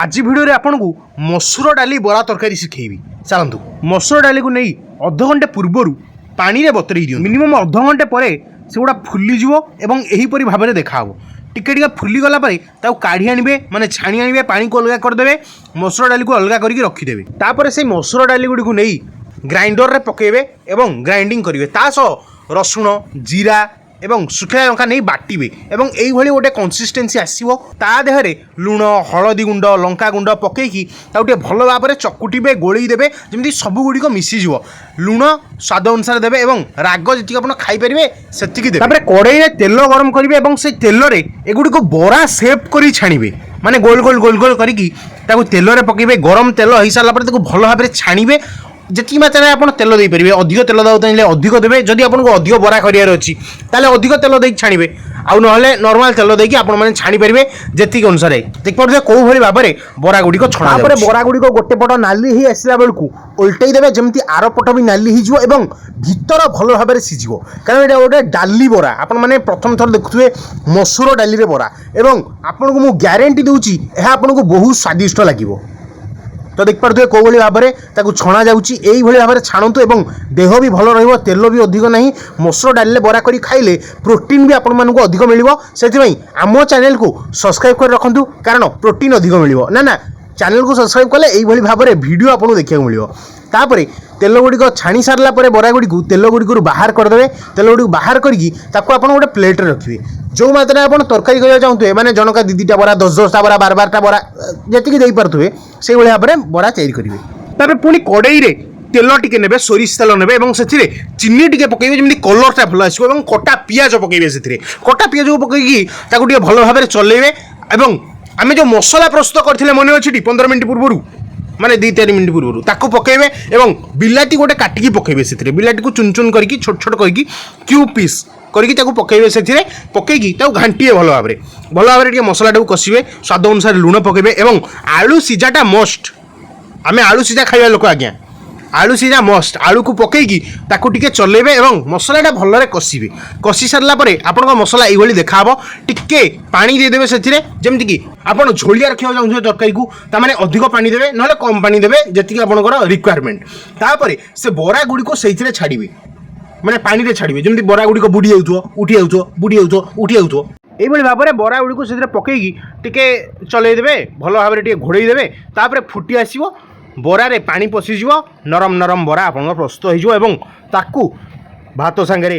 आज भिडियो रे आपन को मसूर डाली बरा तरकारी शिखेबी। चलतु मसूर डाली को नहीं अध घंटे पूर्वर पानी रे बतरई दियो। मिनिमम अध घंटे पर से गुड़ा फुलीज एवं एहीपरि भाव में देखा टिके टिके फुली गला परे ताऊ काढ़ी आनिबे माने छाणी आनिबे पानी को अलग करदेबे मसूर डाली को अलग करके रखिदेबे। तापर से मसूर डाली गुडी को नहीं ग्राइंडर रे पकेबे एवं ग्राइंडिंग करिवे। ता सह रसुण जीरा एवं सुखा लंका नहीं बाटिबे एवं एई भली गोटे कंसिस्टेंसी आसीबो। ता देहरे लुण हलदी गुंड लंका गुंड पकेकी ताऊ टे भल भाव में चकुटिबे गोळई देबे जेमती सब गुडी को मिसी जिवो। लुण स्वाद अनुसार देबे एवं राग जति आपण खाई परिबे सेतिकी देबे। तापर कड़ाई रे तेल गरम करिवे एवं से तेल रे एगुडी को बरा शेप करी छाणिबे माने गोल गोल गोल गोल करिकी ताको तेल रे पकेबे। गरम तेल होई साला पर ताको भल भाव में छाणिबे। जी मात्रा में आप तेल देपारे अधिक तेल देते अधिक देवे। जदि आपको अधिक बरा करार अच्छी अधिक तेल दे छाणवे आउ ना नॉर्मल तेल देकी आपने छाणी पारे जी अनुसार देखिए कौ भाई भाव में बरा गुड़िक छणा। बरा गुड़िक गोटे पट नाली ही आसला बेलू उल्टई देवे जमी आर पट भी नाली हो भीतर भल भाव में सीझ कारण ये गोटे डाली बरा आपने प्रथम थर देखुए मसूर डाली बरा एवं आपको मुझे ग्यारंटी दूची यह आपको बहुत स्वादिष्ट लगे। तो देख पारे कौ भाव में छणा जाऊँगी यही भाव में छाणु एवं देह भी भल रेल भी अधिक ना मसूर डाली बरा कर खाइले प्रोटीन भी आपण मानक अधिक मिल से आम चैनल को सब्सक्राइब कर रखु कारण प्रोटीन अधिक मिल ना चैनल को सब्सक्राइब कले यही भाव में वीडियो आपको देखा मिल। तापर तेल गुड़िक छाणी सारा बरा गुड़ी तेल गुड़िक बाहर करदे। तेल गुड़ी बाहर करके गोटे प्लेट रखिए जो मात्रा आप तरकारी करा चाहते मैंने जनका दीटा बरा 10-10टा बरा 12-12टा बरा जी पारे से भाव में बरा तैयारी करेंगे। तापर पुणी कड़ाई रे तेल टिके नेबे सोरिष तेल नेबे एवं से चीनी टिके पकेबे जमी कलरटा भल आसो एवं कटा पियाज पकेबे से कटा पियाज को पकईकी भल भाव में चलेबे एवं आम जो मसला प्रस्तुत करथिले मने अछि 15 मिनट पूर्व माने 2-3 मिनट पूर्व ताको पकेबे एवं बिलाटी गोटे काटिकी पकेबे से बिलाटी को चुन चुन करके छोट छोट करके क्यूब पीस करके ताको पकेबे से पकेकी ताको घांटिए भल भाव में मसला टाको कसिबे स्वाद अनुसार लुण पकेबे एवं आलू सिझाटा मस्ट आमे आलू सिझा खाइबा लोक आज्ञा आलू सिझा मस्ट आलू को पकईकी ताको टिके चलेबे एवं मसलाटा भलरे कसिबे। कषि सारा पर आपन मसला ये देखा टिके पानी देदेवे से जमती कि आपन झोलिया रखा चाहते तरकारी को ताने अधिक पानी देवे ना कम पानी देवे जी आपंकर रिक्वायरमेंट। तापर से बरा गुड़ी को से छाड़े मैंने पानी रे छाड़े जमी बरा गुड़ी को बुड़ी जाऊँ उठी जाऊँ बुड़ी जाऊँ उठी जाऊँ यही भाव में बरा गुड़ी को से पकईकी टिके चलईदे भल भाव में घोड़ई देवे। तापर फुटी आसो बरारे पानी पशिज नरम नरम बरा आप प्रस्तुत हो भात सांगे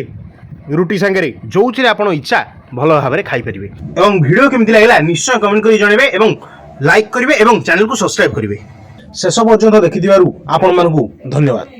रुटी सांगे जो आप इच्छा भल भाव में खाई पारे। एवं वीडियो केमती लगे निश्चय कमेंट कर जनइबे एवं लाइक करेंगे एवं चैनल को सब्सक्राइब करेंगे। शेष पर्यंत देखि आपण मानकु धन्यवाद।